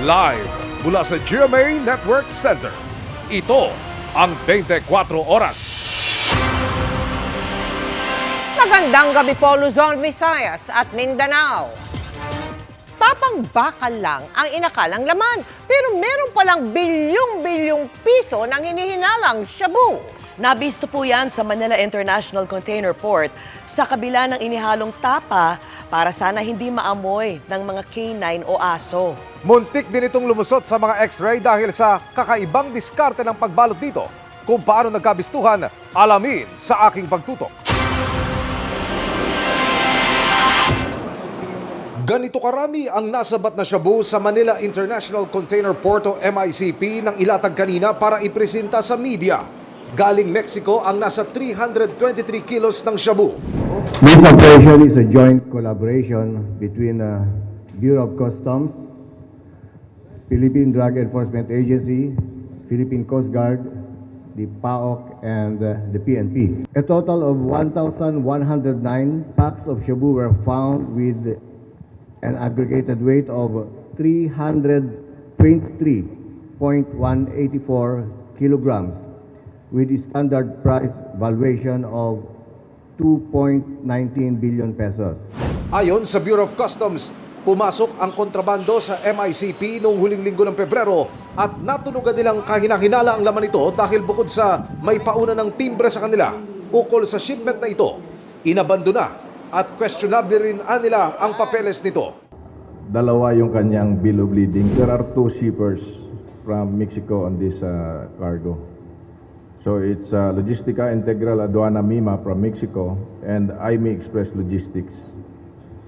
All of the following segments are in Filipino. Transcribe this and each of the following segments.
Live mula sa GMA Network Center. Ito ang 24 Oras. Magandang gabi po Luzon, Visayas at Mindanao. Tapang bakal lang ang inakalang laman, pero meron palang bilyong-bilyong piso ng hinihinalang shabu. Nabisto po yan sa Manila International Container Port sa kabila ng inihalong tapa para sana hindi maamoy ng mga canine o aso. Muntik din itong lumusot sa mga x-ray dahil sa kakaibang diskarte ng pagbalot dito. Kung paano nagkabistuhan, alamin sa aking pagtutok. Ganito karami ang nasabat na shabu sa Manila International Container Port o MICP nang ilatag kanina para ipresenta sa media. Galing Mexico ang nasa 323 kilos ng shabu. This operation is a joint collaboration between Bureau of Customs, Philippine Drug Enforcement Agency, Philippine Coast Guard, the PAOK, and the PNP. A total of 1,109 packs of shabu were found with an aggregated weight of 323.184 kilograms with a standard price valuation of 2.19 billion pesos. Ayon sa Bureau of Customs, pumasok ang kontrabando sa MICP noong huling linggo ng Pebrero at natunugan nilang kahinahinala ang laman nito dahil bukod sa may pauna ng timbre sa kanila ukol sa shipment na ito, inabandona at questionable rin nila ang papeles nito. Dalawa yung kanyang bill of lading. There are two shippers from Mexico on this cargo. So it's Logistica Integral Aduana Mima from Mexico and Aimee Express Logistics.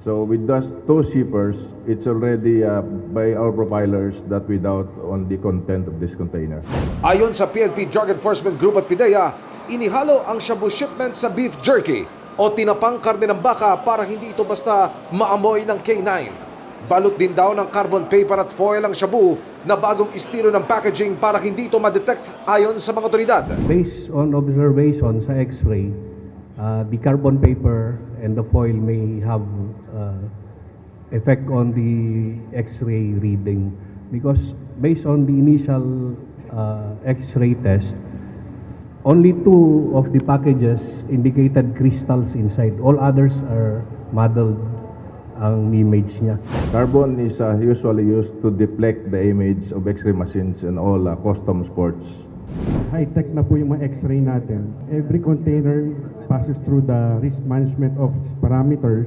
So with those two shippers, it's already by our profilers that we doubt on the content of this container. Ayon sa PNP Drug Enforcement Group at PIDEA, inihalo ang shabu shipment sa beef jerky o tinapang karne ng baka para hindi ito basta maamoy ng K9. Balot din daw ng carbon paper at foil ang shabu na bagong estilo ng packaging para hindi ito ma-detect ayon sa mga otoridad. Based on observation sa X-ray, the carbon paper and the foil may have effect on the X-ray reading because based on the initial X-ray test, only two of the packages indicated crystals inside. All others are muddled ang image niya. Carbon is usually used to deflect the image of X-ray machines in all customs ports. High-tech na po yung mga X-ray natin. Every container passes through the risk management office parameters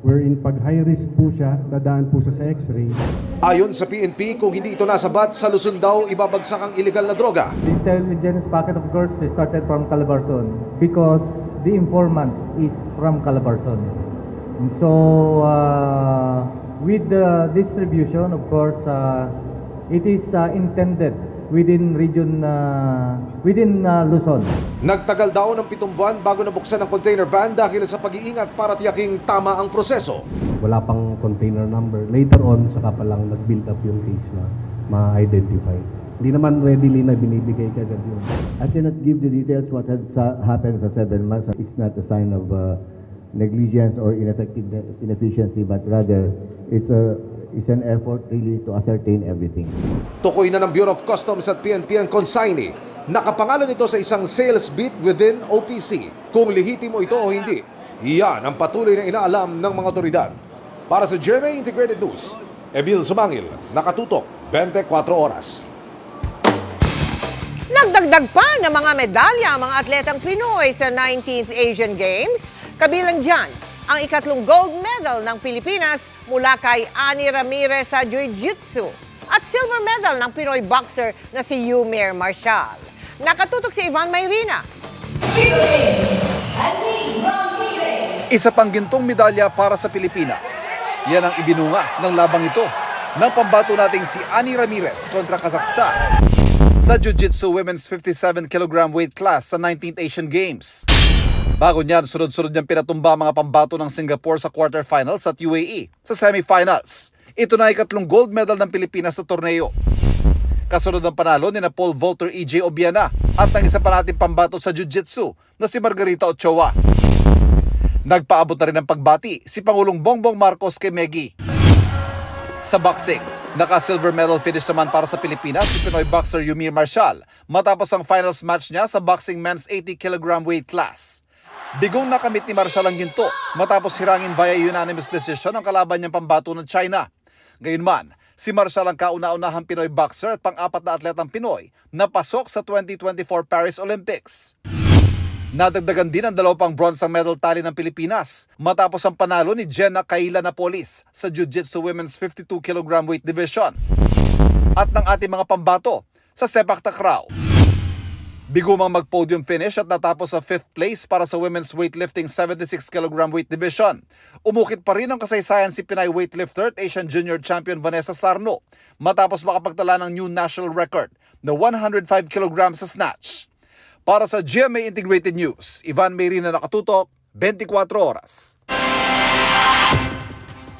wherein pag high risk po siya, dadaan po sa X-ray. Ayon sa PNP, kung hindi ito nasabat, sa Luzon daw ibabagsak ang illegal na droga. The intelligence packet, of course, started from Calabarzon because the informant is from Calabarzon. So, with the distribution, of course, it is intended within region, within Luzon. Nagtagal daw ng 7 buwan bago nabuksan ang container van dahil sa pag-iingat para tiyaking tama ang proseso. Wala pang container number. Later on, saka pa lang nag-build up yung case na ma-identify. Hindi naman readily na binibigay kagad yun. I cannot give the details what has happened sa 7 months. It's not a sign of negligence or inefficiency, but rather it's an effort really to ascertain everything. Tukoy na ng Bureau of Customs at PNP ang consignee. Nakapangalan ito sa isang sales bit within OPC. Kung lehitimo ito o hindi, iyan ang patuloy na inaalam ng mga otoridad. Para sa GMA Integrated News, Emil Sumangil, nakatutok 24 Oras. Nagdagdag pa ng mga medalya ang mga atletang Pinoy sa 19th Asian Games. Kabilang dyan ang ikatlong gold medal ng Pilipinas mula kay Ani Ramirez sa Jiu-Jitsu at silver medal ng Pinoy boxer na si Yumer Marshall. Nakatutok si Ivan Mayrina. Isa pang gintong medalya para sa Pilipinas. Yan ang ibinunga ng labang ito ng pambato nating si Ani Ramirez kontra Kazakhstan sa Jiu-Jitsu Women's 57 kg weight class sa 19th Asian Games. Bago niyan, sunod-sunod niyang pinatumba mga pambato ng Singapore sa quarterfinals at UAE sa semifinals. Ito na ikatlong gold medal ng Pilipinas sa torneo. Kasunod ng panalo ni Paul Volter EJ Obiana at ng isa pa nating pambato sa Jiu-Jitsu na si Margarita Ochoa. Nagpaabot na rin ng pagbati si Pangulong Bongbong Marcos kay Meggy. Sa boxing, Naka-silver medal finish naman para sa Pilipinas si Pinoy boxer Yumir Marcial matapos ang finals match niya sa boxing men's 80 kg weight class. Bigong nakamit ni Marcial ang ginto matapos hirangin via unanimous decision ang kalaban niyang pambato ng China. Gayunman, si Marcial ang kauna-unahang Pinoy boxer at pang-apat na atletang Pinoy na pasok sa 2024 Paris Olympics. Nadagdagan din ang 2 bronze medal tally ng Pilipinas matapos ang panalo ni Jenna Kayla Napolis sa Jiu-Jitsu Women's 52 kg weight division at ng ating mga pambato sa sepak takraw. Bigumang mag-podium finish at natapos sa 5th place para sa Women's Weightlifting 76 kg weight division. Umukit pa rin ang kasaysayan si Pinay weightlifter at Asian Junior Champion Vanessa Sarno matapos makapagtala ng new national record na 105 kg sa snatch. Para sa GMA Integrated News, Ivan Mayrina nakatutok, 24 oras.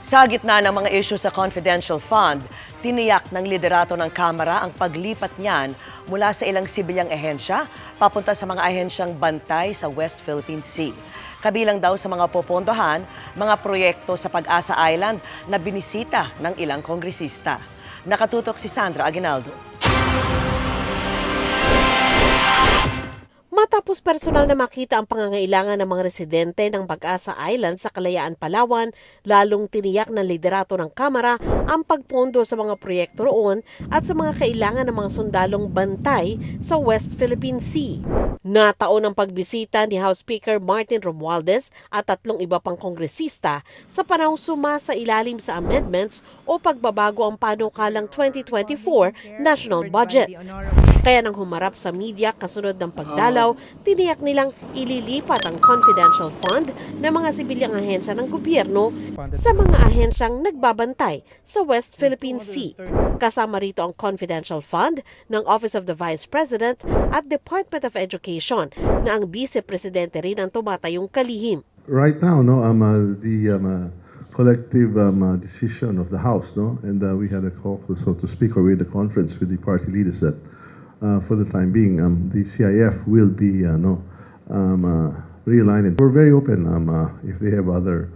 Sa gitna ng mga issue sa confidential fund, tiniyak ng liderato ng Kamara ang paglipat niyan mula sa ilang sibilyang ehensya papunta sa mga ahensyang bantay sa West Philippine Sea. Kabilang daw sa mga popondohan, mga proyekto sa Pag-asa Island na binisita ng ilang kongresista. Nakatutok si Sandra Aguinaldo. Matapos personal na makita ang pangangailangan ng mga residente ng Pag-asa Island sa Kalayaan, Palawan, lalong tiniyak ng liderato ng Kamara ang pagpondo sa mga proyekto roon at sa mga kailangan ng mga sundalong bantay sa West Philippine Sea. Nataon ang pagbisita ni House Speaker Martin Romualdez at 3 iba pang kongresista sa panahong sumasa ilalim sa amendments o pagbabago ang panukalang 2024 national budget. Kaya nang humarap sa media kasunod ng pagdalaw, tiniyak nilang ililipat ang confidential fund ng mga sibilyang ahensya ng gobyerno sa mga ahensyang nagbabantay sa West Philippine Sea. Kasama rito ang confidential fund ng Office of the Vice President at Department of Education na ang Vice-Presidente rin ang tumatayong kalihim. Right now, the collective decision of the House, and we had a call, so to speak, or we had a conference with the party leaders that for the time being, the CIF will be realigned. We're very open if they have other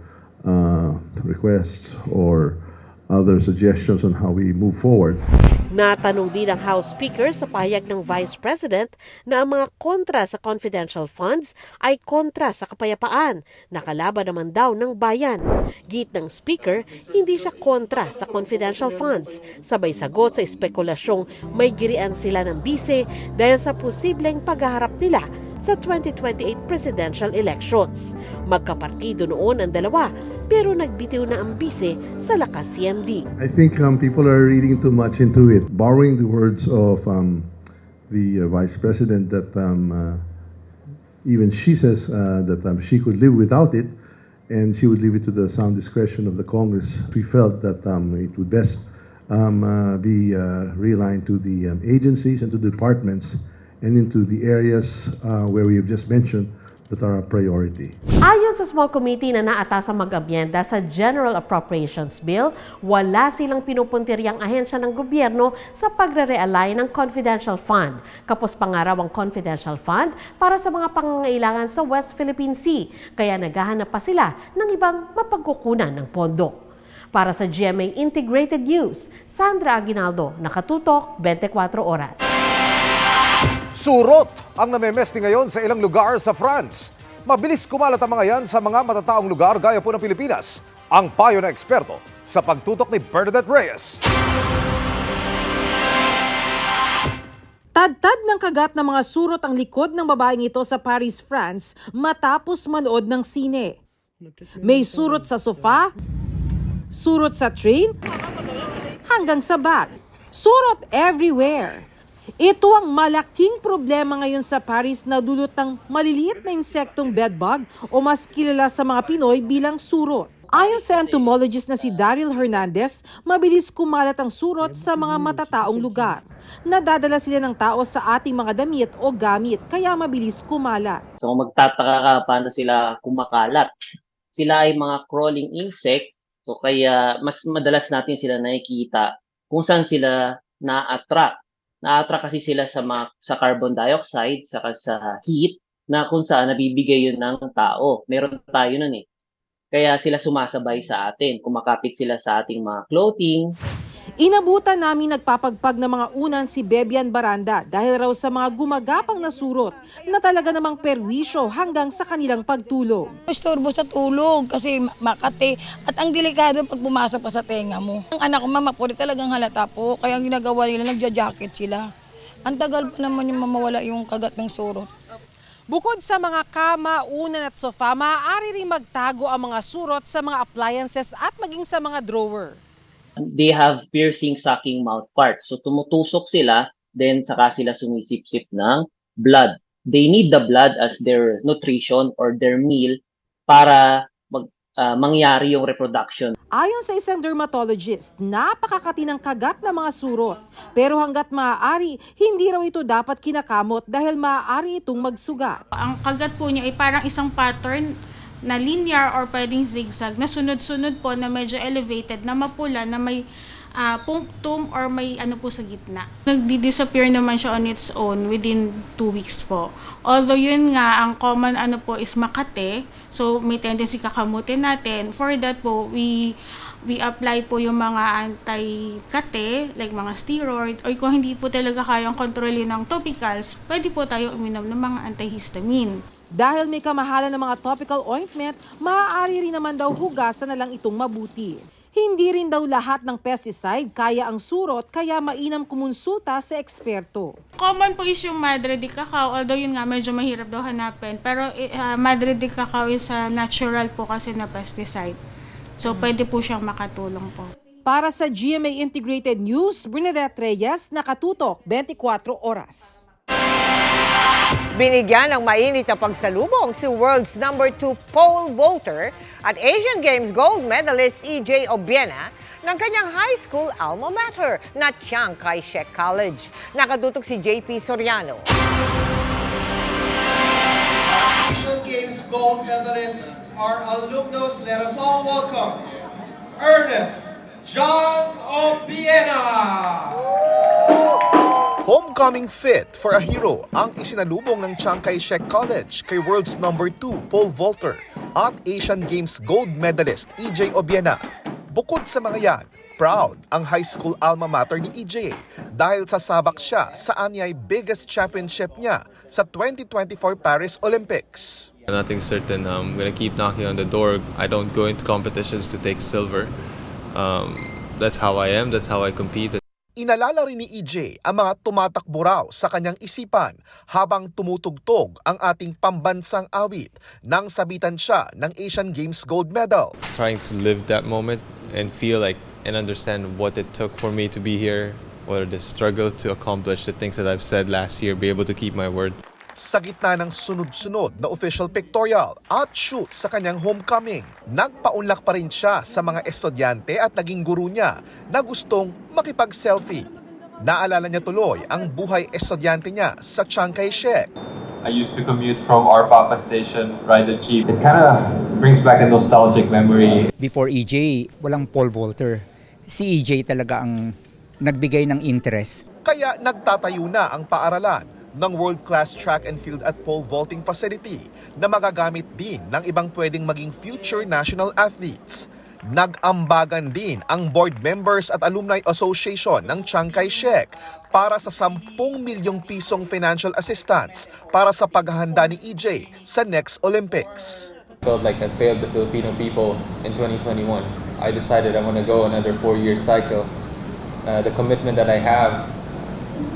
requests or other suggestions on how we move forward. Natanong din ang House Speaker sa pahayag ng Vice President na ang mga kontra sa confidential funds ay kontra sa kapayapaan, nakalaban naman daw ng bayan. Git ng Speaker, hindi siya kontra sa confidential funds. Sabay sagot sa espekulasyong may girian sila ng bise dahil sa posibleng paghaharap nila sa 2028 presidential elections. Magkapartido noon ang dalawa, pero nagbitiw na ang bise sa lakas CMD. I think people are reading too much into it. Borrowing the words of the Vice President that even she says that she could live without it and she would leave it to the sound discretion of the Congress. We felt that it would best be realigned to the agencies and to the departments and into the areas where we have just mentioned that are a priority. Ayon sa small committee na naatasang mag-amyenda sa General Appropriations Bill, wala silang pinupuntiryang ahensya ng gobyerno sa pagre-realign ng confidential fund. Kapos pangaraw ang confidential fund para sa mga pangangailangan sa West Philippine Sea, kaya naghahanap pa sila ng ibang mapagkukunan ng pondo. Para sa GMA Integrated News, Sandra Aguinaldo, nakatutok, 24 oras. Surot ang namemesti ngayon sa ilang lugar sa France. Mabilis kumalat ang mga yan sa mga matataong lugar gaya po ng Pilipinas. Ang payo ng eksperto sa pagtutok ni Bernadette Reyes. Tad-tad ng kagat ng mga surot ang likod ng babaeng ito sa Paris, France matapos manood ng sine. May surot sa sofa, surot sa train, hanggang sa bag. Surot everywhere. Ito ang malaking problema ngayon sa Paris na dulot ng maliliit na insektong bedbug o mas kilala sa mga Pinoy bilang surot. Ayon sa entomologist na si Daryl Hernandez, mabilis kumalat ang surot sa mga matataong lugar. Nadadala sila ng tao sa ating mga damit o gamit, kaya mabilis kumalat. So kung magtataka ka paano sila kumakalat, sila ay mga crawling insect, so kaya mas madalas natin sila nakikita kung saan sila na-attract. Na-attract kasi sila sa carbon dioxide, saka sa heat, na kung saan nabibigay yun ng tao. Meron tayo nun eh. Kaya sila sumasabay sa atin. Kumakapit sila sa ating mga clothing, Inabutan namin nagpapagpag ng mga unan si Bebian Baranda dahil raw sa mga gumagapang na surot na talaga namang perwisyo hanggang sa kanilang pagtulog. Istorbo sa tulog kasi makate at ang delikado pag pumasok pa sa tenga mo. Ang anak ko mama po talagang halata po kaya ang ginagawa nila nagja-jacket sila. Ang tagal pa naman yung mamawala yung kagat ng surot. Bukod sa mga kama, unan at sofa, maaari rin magtago ang mga surot sa mga appliances at maging sa mga drawer. They have piercing sucking mouth parts. So tumutusok sila, then saka sila sumisip-sip ng blood. They need the blood as their nutrition or their meal para mangyari yung reproduction. Ayon sa isang dermatologist, napakakati ng kagat ng mga surot. Pero hanggat maaari, hindi raw ito dapat kinakamot dahil maaari itong magsugat. Ang kagat po niya ay parang isang pattern na linear or pwedeng zigzag na sunod-sunod po na medyo elevated na mapula na may punctum or may ano po sa gitna. Nagdi-disappear naman siya on its own within 2 weeks po. Although yun nga, ang common ano po is makate, so may tendency kakamutin natin. For that po, we apply po yung mga anti-kate, like mga steroid, or kung hindi po talaga kayang kontrolin ng topicals, pwede po tayo uminom ng mga antihistamine. Dahil may kamahalan ng mga topical ointment, maaari rin naman daw hugasan na lang itong mabuti. Hindi rin daw lahat ng pesticide kaya ang surot kaya mainam kumonsulta sa eksperto. Common po is yung Madre de Cacao, although yun nga medyo mahirap daw hanapin. Pero Madre de Cacao is natural po kasi na pesticide. So pwede po siyang makatulong po. Para sa GMA Integrated News, Bernadette Reyes, nakatutok 24 oras. Binigyan ng mainit na pagsalubong si world's number 2 pole vaulter at Asian Games gold medalist EJ Obiena ng kanyang high school alma mater na Chiang Kai-shek College. Nakatutok si JP Soriano. Asian Games gold medalist, our alumnus, let us all welcome Ernest John Obiena. Homecoming fit for a hero ang isinalubong ng Chiang Kai-shek College kay world's number 2 pole vaulter at Asian Games gold medalist EJ Obiena. Bukod sa mga yan, proud ang high school alma mater ni EJ dahil sasabak siya sa anyay biggest championship niya sa 2024 Paris Olympics. Nothing's certain. I'm gonna keep knocking on the door. I don't go into competitions to take silver. That's how I am. That's how I compete. Inalala rin ni EJ ang mga tumatakbo raw sa kanyang isipan habang tumutugtog ang ating pambansang awit nang sabitan siya ng Asian Games gold medal. Trying to live that moment and feel like and understand what it took for me to be here, what the struggle to accomplish the things that I've said last year, be able to keep my word. Sa gitna ng sunod-sunod na official pictorial at shoot sa kanyang homecoming, nagpaunlak pa rin siya sa mga estudyante at naging guro niya na gustong makipag-selfie. Naalala niya tuloy ang buhay estudyante niya sa Chiang Kai-shek. I used to commute from our Papa station, ride the jeep. It kind of brings back a nostalgic memory. Before EJ, walang pole vaulter. Si EJ talaga ang nagbigay ng interest. Kaya nagtatayo na ang paaralan ng world-class track and field at pole vaulting facility na magagamit din ng ibang pwedeng maging future national athletes. Nag-ambagan din ang board members at alumni association ng Chiang Kai-shek para sa 10 milyong pisong financial assistance para sa paghahanda ni EJ sa next Olympics. Felt like I failed the Filipino people in 2021. I decided I'm going to go another 4-year cycle. The commitment that I have,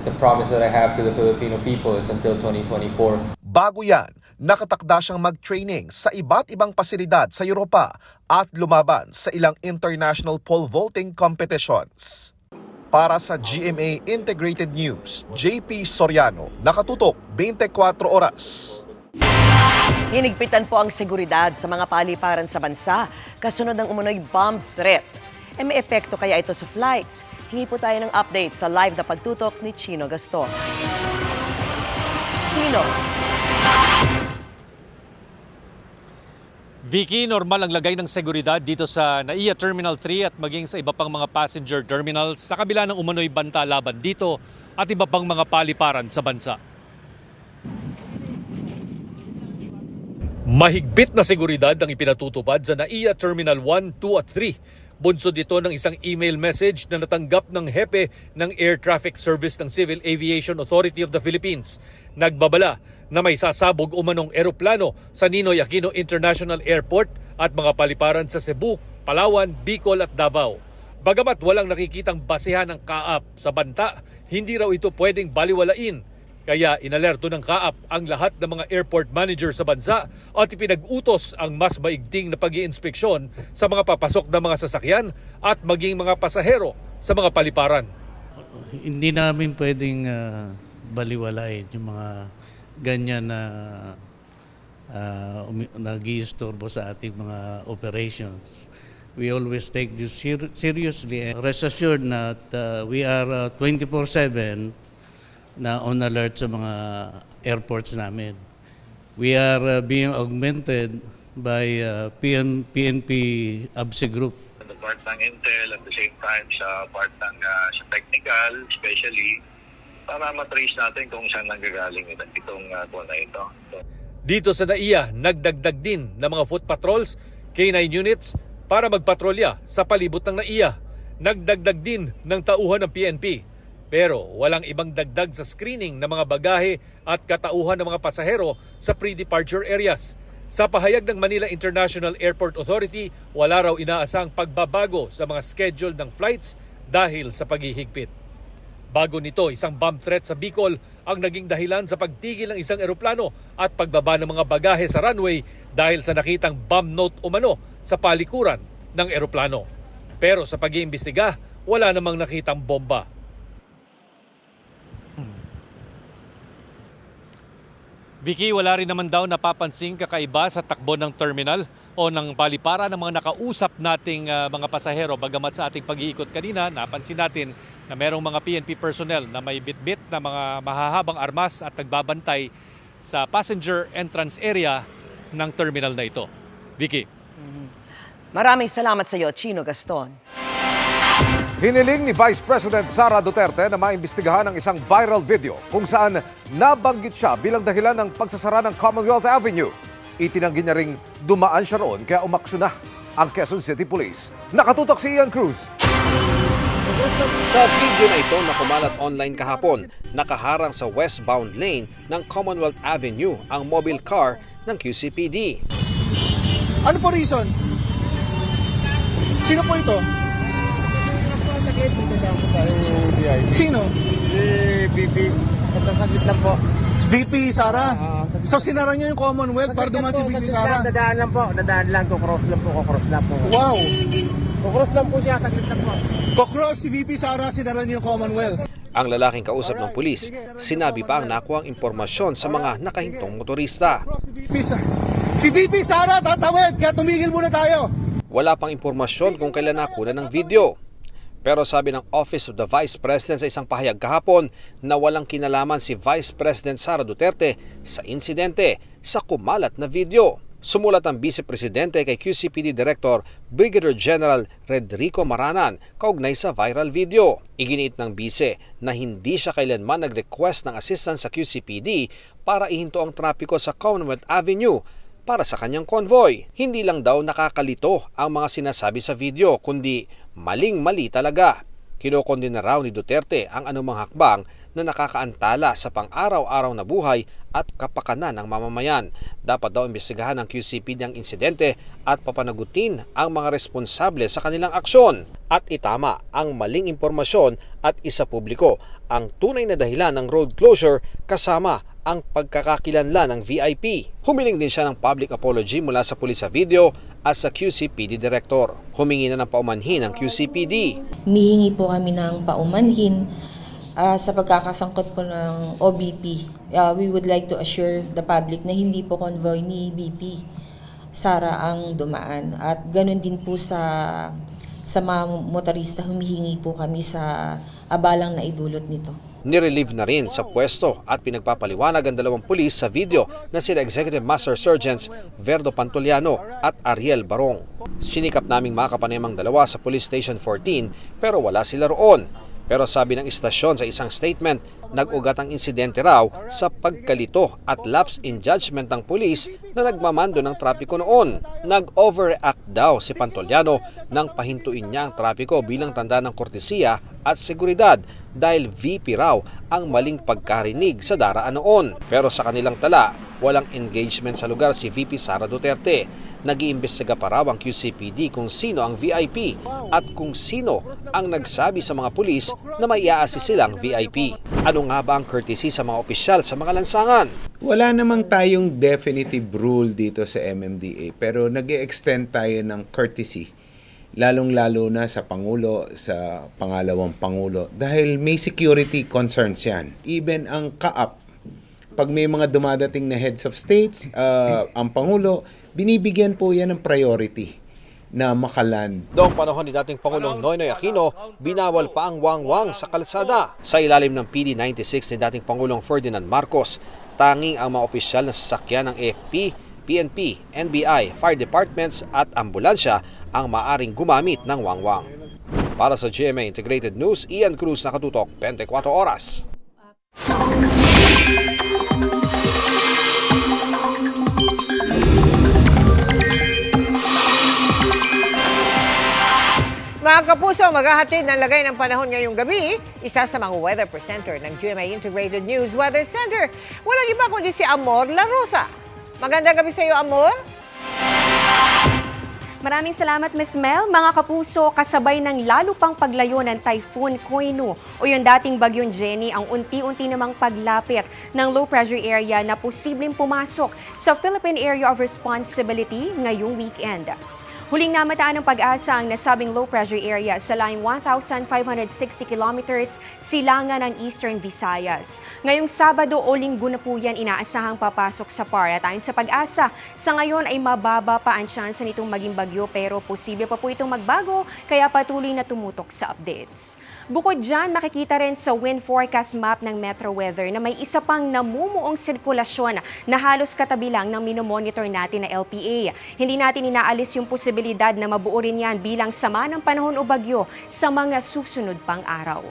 the promise that I have to the Filipino people is until 2024. Bago yan, nakatakda siyang mag-training sa iba't ibang pasilidad sa Europa at lumaban sa ilang international pole vaulting competitions. Para sa GMA Integrated News, JP Soriano, nakatutok 24 oras. Hinigpitan po ang seguridad sa mga paliparan sa bansa kasunod ng umunoy bomb threat. May epekto kaya ito sa flights? Hingi po tayo ng update sa live na pagtutok ni Chino Gaston. Chino. Vicky, normal ang lagay ng seguridad dito sa NAIA Terminal 3 at maging sa iba pang mga passenger terminals sa kabila ng umunoy banta laban dito at iba pang mga paliparan sa bansa. Mahigpit na seguridad ang ipinatutupad sa NAIA Terminal 1, 2 at 3 Bunsod ito ng isang email message na natanggap ng hepe ng Air Traffic Service ng Civil Aviation Authority of the Philippines. Nagbabala na may sasabog umanong eroplano sa Ninoy Aquino International Airport at mga paliparan sa Cebu, Palawan, Bicol at Davao. Bagamat walang nakikitang basehan ng kaap sa banta, hindi raw ito pwedeng baliwalain. Kaya inalerto ng kaap ang lahat ng mga airport manager sa bansa at ipinag-utos ang mas maigting na pag-iinspeksyon sa mga papasok na mga sasakyan at maging mga pasahero sa mga paliparan. Hindi namin pwedeng baliwalain yung mga ganyan na nag-iistorbo sa ating mga operations. We always take this seriously. Rest assured that we are 24/7 na on alert sa mga airports namin. We are being augmented by PNP ABSE Group. The part ng Intel at the same time sa part ng sa technical, especially para matrace natin kung saan nanggagaling itong na ito. Dito sa NAIA, nagdagdag din ng mga foot patrols, K9 units para magpatrolya sa palibot ng NAIA. Nagdagdag din ng tauhan ng PNP. Pero walang ibang dagdag sa screening ng mga bagahe at katauhan ng mga pasahero sa pre-departure areas. Sa pahayag ng Manila International Airport Authority, wala raw inaasang pagbabago sa mga schedule ng flights dahil sa paghihigpit. Bago nito, isang bomb threat sa Bicol ang naging dahilan sa pagtigil ng isang eroplano at pagbaba ng mga bagahe sa runway dahil sa nakitang bomb note umano sa palikuran ng eroplano. Pero sa pag-iimbestiga, wala namang nakitang bomba. Vicky, wala rin naman daw napapansing kakaiba sa takbo ng terminal o ng palipara ng mga nakausap nating mga pasahero. Bagamat sa ating pag-iikot kanina, napansin natin na merong mga PNP personnel na may bitbit na mga mahahabang armas at nagbabantay sa passenger entrance area ng terminal na ito. Vicky. Maraming salamat sa iyo, Chino Gaston. Hiniling ni Vice President Sara Duterte na maimbestigahan ang isang viral video kung saan nabanggit siya bilang dahilan ng pagsasara ng Commonwealth Avenue. Itinanggi niya ring dumaan siya roon kaya umaksyon na ang Quezon City Police. Nakatutok si Ian Cruz. Sa video na ito na kumalat online kahapon, nakaharang sa westbound lane ng Commonwealth Avenue ang mobile car ng QCPD. Ano po reason? Sino po ito? Sino? VP. Saglit lang po. VP Sara? So sinara niyo yung Commonwealth para dumaan si VP Sara? Dadaan lang po. Dadaan lang. Kukross lang po. Wow! Kukross lang po siya. Saglit lang po. Kukross si VP Sara, sinara niyo yung Commonwealth. Ang lalaking kausap ng pulis, sinabi pa ang nakuhang impormasyon sa mga nakahintong motorista. Si VP Sara, tatawid! Kaya tumigil muna tayo! Wala pang impormasyon kung kailan nakuha ng video. Pero sabi ng Office of the Vice President sa isang pahayag kahapon na walang kinalaman si Vice President Sara Duterte sa insidente sa kumalat na video. Sumulat ang Vice Presidente kay QCPD Director Brigadier General Redrico Maranan kaugnay sa viral video. Iginiit ng Vice na hindi siya kailanman nag-request ng assistance sa QCPD para ihinto ang trapiko sa Commonwealth Avenue para sa kanyang convoy. Hindi lang daw nakakalito ang mga sinasabi sa video, kundi maling-mali talaga. Kinokondena raw ni Duterte ang anumang hakbang na nakakaantala sa pang-araw-araw na buhay at kapakanan ng mamamayan. Dapat daw imbestigahan ng QCPD ang insidente at papanagutin ang mga responsable sa kanilang aksyon. At itama ang maling impormasyon at isapubliko ang tunay na dahilan ng road closure kasama ang pagkakakilanlan ng VIP. Humiling din siya ng public apology mula sa pulis sa video at sa QCPD Director. Humingi na ng paumanhin ang QCPD. Humihingi po kami ng paumanhin sa pagkakasangkot po ng OBP. We would like to assure the public na hindi po convoy ni BP Sara ang dumaan. At ganun din po sa mga motorista, humihingi po kami sa abalang na idulot nito. Nirelieve na rin sa pwesto at pinagpapaliwanag ang dalawang pulis sa video na sila Executive Master Sergeants Verdo Pantoliano at Ariel Barong. Sinikap naming makapanayamang dalawa sa Police Station 14 pero wala sila roon. Pero sabi ng istasyon sa isang statement, Nag-ugat ang insidente raw sa pagkalito at lapse in judgment ng pulis na nagmamando ng trapiko noon. Nag-overact daw si Pantoliano nang pahintuin niya ang trapiko bilang tanda ng kortesiya at seguridad dahil VP raw ang maling pagkarinig sa daraan noon. Pero sa kanilang tala, walang engagement sa lugar si VP Sara Duterte. Nag-iimbestiga pa raw ang QCPD kung sino ang VIP at kung sino ang nagsabi sa mga pulis na may i-assist silang VIP. Ano nga ba ang courtesy sa mga opisyal sa mga lansangan? Wala namang tayong definitive rule dito sa MMDA pero nag-extend tayo ng courtesy. Lalong-lalo na sa Pangulo, sa pangalawang Pangulo dahil may security concerns yan. Even ang CAAP, pag may mga dumadating na heads of states, ang Pangulo, binibigyan po yan ng priority na makaland. Noong panahon ni dating Pangulong Noynoy Aquino, binawal pa ang wangwang sa kalsada. Sa ilalim ng PD 96 ni dating Pangulong Ferdinand Marcos, tanging ang mga opisyal na sasakyan ng AFP, PNP, NBI, fire departments at ambulansya ang maaring gumamit ng wangwang. Para sa GMA Integrated News, Ian Cruz, nakatutok 24 oras. Mga kapuso, maghahatid ng lagay ng panahon ngayong gabi, isa sa mga weather presenter ng GMA Integrated News Weather Center. Walang iba kundi si Amor La Rosa. Magandang gabi sa iyo, Amor. Maraming salamat, Ms. Mel. Mga kapuso, kasabay ng lalo pang paglayo ng Typhoon Koinu o yung dating bagyong Jenny ang unti-unti namang paglapit ng low pressure area na posibleng pumasok sa Philippine Area of Responsibility ngayong weekend. Huling namataan ng Pag-asa ang nasabing low pressure area sa laing 1,560 kilometers silangan ng Eastern Visayas. Ngayong Sabado o Linggo na po yan inaasahang papasok sa PAR. At ayon sa Pag-asa, sa ngayon ay mababa pa ang tsansa nitong maging bagyo pero posible pa po itong magbago kaya patuloy na tumutok sa updates. Bukod dyan, makikita rin sa wind forecast map ng Metro Weather na may isa pang namumuong sirkulasyon na halos katabi lang ng minomonitor natin na LPA. Hindi natin inaalis yung posibilidad na mabuo rin yan bilang sama ng panahon o bagyo sa mga susunod pang araw.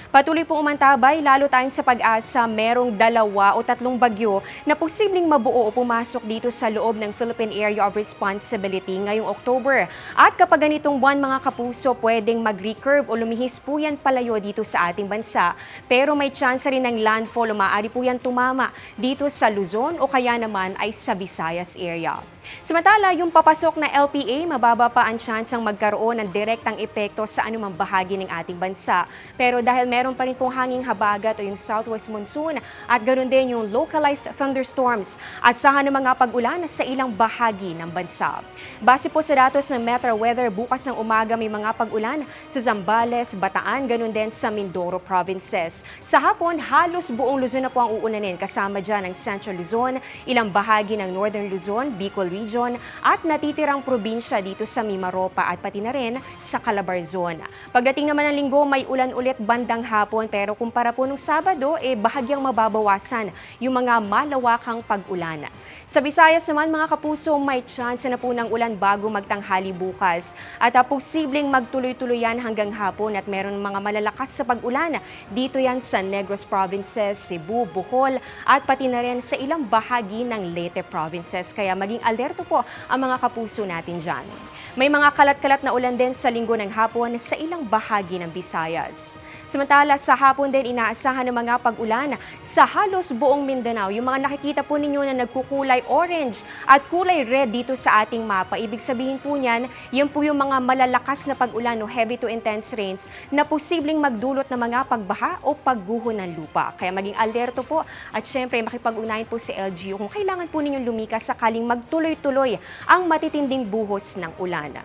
Patuloy pong umantabay, lalo tayong sa Pag-asa, merong 2 o 3 bagyo na posibleng mabuo o pumasok dito sa loob ng Philippine Area of Responsibility ngayong October. At kapag ganitong buwan mga kapuso, pwedeng mag-recurve o lumihis po yan palayo dito sa ating bansa. Pero may chance rin ng landfall o maaari po yan tumama dito sa Luzon o kaya naman ay sa Visayas area. Samantala, yung papasok na LPA, mababa pa ang tsansang magkaroon ng direktang epekto sa anumang bahagi ng ating bansa. Pero dahil meron pa rin pong hanging habagat o yung southwest monsoon at ganoon din yung localized thunderstorms, asahan ng mga pag-ulan sa ilang bahagi ng bansa. Base po sa datos ng Metro Weather, bukas ng umaga may mga pag-ulan sa Zambales, Bataan, ganoon din sa Mindoro provinces. Sa hapon, halos buong Luzon na po ang uunanin, kasama dyan ang Central Luzon, ilang bahagi ng Northern Luzon, Bicol Region at natitirang probinsya dito sa Mimaropa at pati na rin sa Calabarzon. Pagdating naman ng Linggo, may ulan ulit bandang hapon pero kumpara po nung Sabado, bahagyang mababawasan yung mga malawakang pag-ulan. Sa Visayas naman mga kapuso, may chance na po ng ulan bago magtanghali bukas at posibleng magtuloy-tuloy yan hanggang hapon at meron mga malalakas sa pag-ulan. Dito yan sa Negros Provinces, Cebu, Bohol at pati na rin sa ilang bahagi ng Leyte Provinces. Kaya maging alerto po ang mga kapuso natin dyan. May mga kalat-kalat na ulan din sa linggo ng hapon sa ilang bahagi ng Visayas. Samantala, sa hapon din inaasahan ng mga pag-ulan sa halos buong Mindanao. Yung mga nakikita po ninyo na nagkukulay orange at kulay red dito sa ating mapa. Ibig sabihin po niyan, yan po yung mga malalakas na pag-ulan o heavy to intense rains na posibleng magdulot ng mga pagbaha o pagguho ng lupa. Kaya maging alerto po at syempre makipag-ugnayan po si LGU kung kailangan po ninyong lumikas sakaling magtuloy-tuloy ang matitinding buhos ng ulan.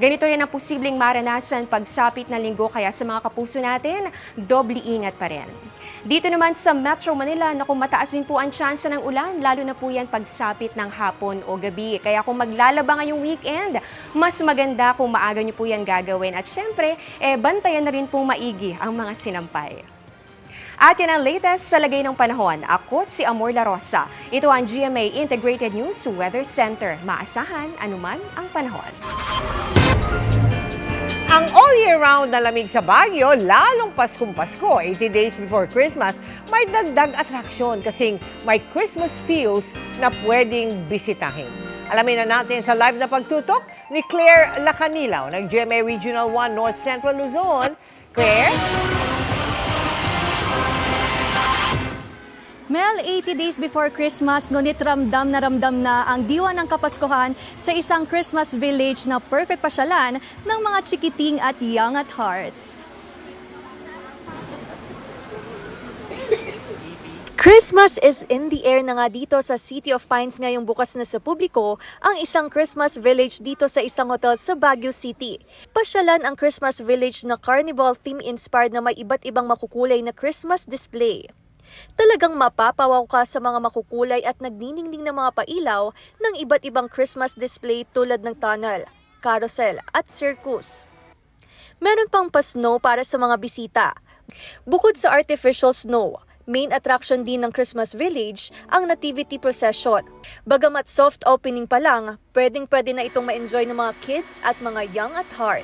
Ganito rin ang posibleng maranasan pagsapit ng linggo kaya sa mga kapuso natin, doble ingat pa rin. Dito naman sa Metro Manila, naku, mataas din po ang tsansa ng ulan, lalo na po yan pagsapit ng hapon o gabi. Kaya kung maglalaba ngayong weekend, mas maganda kung maaga nyo po yan gagawin. At syempre, bantayan na rin pong maigi ang mga sinampay. At yan ang latest sa lagay ng panahon. Ako si Amor La Rosa. Ito ang GMA Integrated News Weather Center. Maasahan anuman ang panahon. Ang all year round na lamig sa Baguio, lalong Paskong Pasko, 80 days before Christmas, may dagdag atraksyon kasing may Christmas feels na pwedeng bisitahin. Alamin na natin sa live na pagtutok ni Claire Lacanilaw ng GMA Regional 1 North Central Luzon. Claire? Mel, 80 days before Christmas, ngunit ramdam na ang diwa ng Kapaskuhan sa isang Christmas village na perfect pasyalan ng mga chikiting at young at hearts. Christmas is in the air na nga dito sa City of Pines ngayong bukas na sa publiko ang isang Christmas village dito sa isang hotel sa Baguio City. Pasyalan ang Christmas village na carnival theme-inspired na may iba't ibang makukulay na Christmas display. Talagang mapapawaw ka sa mga makukulay at nagniningning na mga pailaw ng iba't ibang Christmas display tulad ng tunnel, carousel at circus. Meron pang pa-snow para sa mga bisita. Bukod sa artificial snow, main attraction din ng Christmas Village ang Nativity Procession. Bagamat soft opening pa lang, pwedeng-pwede na itong ma-enjoy ng mga kids at mga young at heart.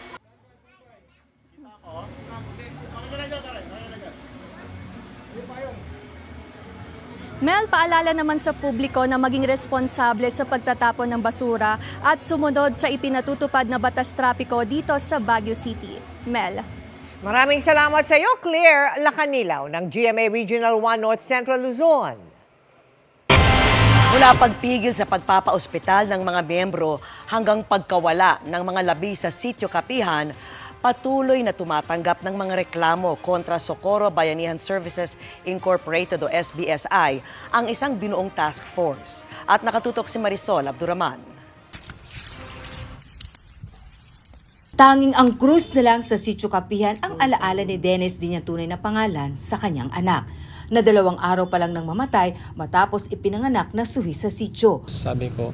Mel, paalala naman sa publiko na maging responsable sa pagtatapon ng basura at sumunod sa ipinatutupad na batas trapiko dito sa Baguio City. Mel. Maraming salamat sa iyo, Claire Lacanilaw ng GMA Regional 1 North Central Luzon. Mula pagpigil sa pagpapaospital ng mga miyembro hanggang pagkawala ng mga labi sa Sitio Kapihan, patuloy na tumatanggap ng mga reklamo kontra Socorro Bayanihan Services Incorporated o SBSI ang isang binuong task force. At nakatutok si Marisol Abduraman. Tanging ang krus na lang sa Sitio Kapihan ang alaala ni Dennis di niyang tunay na pangalan sa kanyang anak, na 2 araw pa lang nang mamatay matapos ipinanganak na suhi sa sitio. Sabi ko,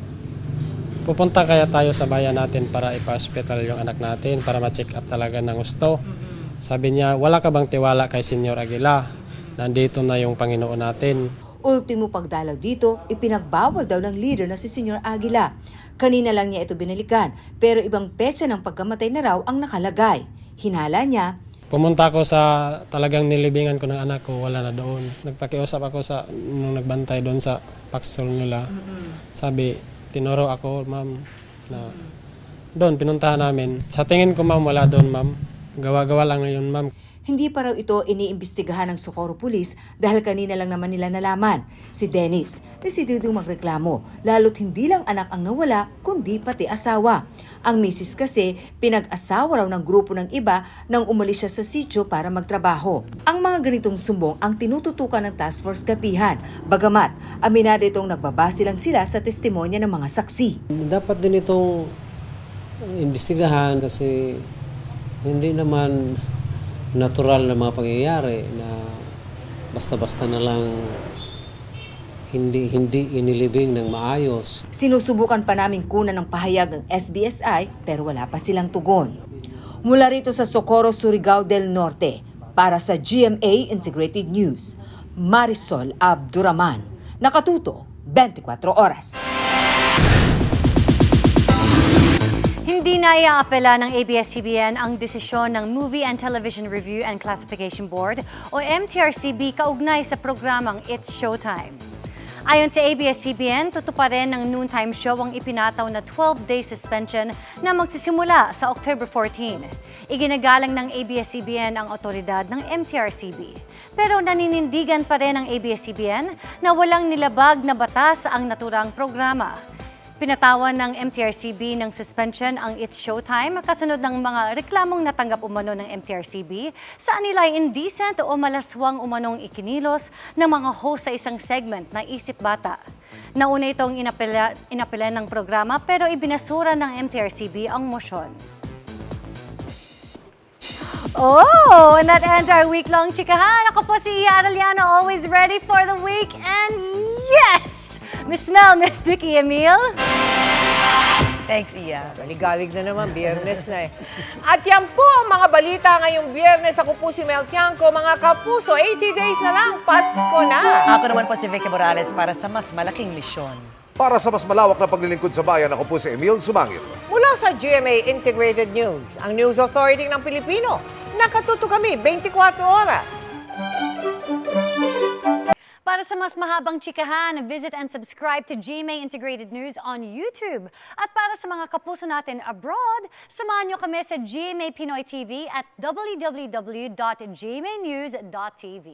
pupunta kaya tayo sa bayan natin para ipa-hospital yung anak natin para ma-check up talaga ng gusto. Sabi niya, wala ka bang tiwala kay Senyor Aguila? Nandito na yung Panginoon natin. Ultimo pagdalaw dito, ipinagbawal daw ng leader na si Senyor Aguila. Kanina lang niya ito binalikan, pero ibang petsa ng pagkamatay na raw ang nakalagay. Hinala niya, pumunta ako sa talagang nilibingan ko ng anak ko, wala na doon. Nagpakiusap ako sa nung nagbantay doon sa paksol nila. Sabi, tinuro ako, ma'am, na doon, pinuntahan namin. Sa tingin ko, ma'am, wala doon, ma'am. Gawa-gawa lang yun, ma'am. hindi pa raw ito iniimbestigahan ng Socorro Police dahil kanina lang naman nila nalaman. Si Dennis, desididong magreklamo, lalo't hindi lang anak ang nawala, kundi pati asawa. Ang misis kasi, pinag-asawa raw ng grupo ng iba nang umalis siya sa sitio para magtrabaho. Ang mga ganitong sumbong ang tinututukan ng Task Force Kapihan. Bagamat, aminado itong nagbabase lang sila sa testimonya ng mga saksi. Dapat din itong imbestigahan kasi hindi naman natural na mga pangyayari na basta-basta na lang hindi inilibing ng maayos. Sinusubukan pa namin kunan ng pahayag ng SBSI pero wala pa silang tugon. Mula rito sa Socorro, Surigao del Norte, para sa GMA Integrated News, Marisol Abduraman. Nakatuto, 24 oras. Hindi na iaapela ng ABS-CBN ang desisyon ng Movie and Television Review and Classification Board o MTRCB kaugnay sa programang It's Showtime. Ayon sa ABS-CBN, tutuparin ng noontime show ang ipinataw na 12-day suspension na magsisimula sa October 14. Iginagalang ng ABS-CBN ang otoridad ng MTRCB. Pero naninindigan pa rin ng ABS-CBN na walang nilabag na batas ang naturang programa. Pinatawan ng MTRCB ng suspension ang It's Showtime kasunod ng mga reklamong natanggap umano ng MTRCB sa anila ay indecent o malaswang umanong ikinilos ng mga host sa isang segment na Isip Bata. Nauna itong inapela ng programa pero ibinasura ng MTRCB ang motion. Oh, and that ends our week-long chikahan. Ako po si Iya Arellano, always ready for the week, and yes! Miss Mel, Miss Vicky Emil. Thanks, Iya. Galig na naman, Biyernes na eh. At yan po ang mga balita ngayong Biyernes. Ako po si Mel Tiangco. Mga kapuso, 80 days na lang, Pasko na. Ako naman po si Vicky Morales para sa mas malaking misyon. Para sa mas malawak na paglilingkod sa bayan, ako po si Emil Sumangit. Mula sa GMA Integrated News, ang News Authority ng Pilipino. Nakatuto kami 24 oras. Para sa mas mahabang chikahan, visit and subscribe to GMA Integrated News on YouTube. At para sa mga kapuso natin abroad, samahan niyo kami sa GMA Pinoy TV at www.gmanews.tv.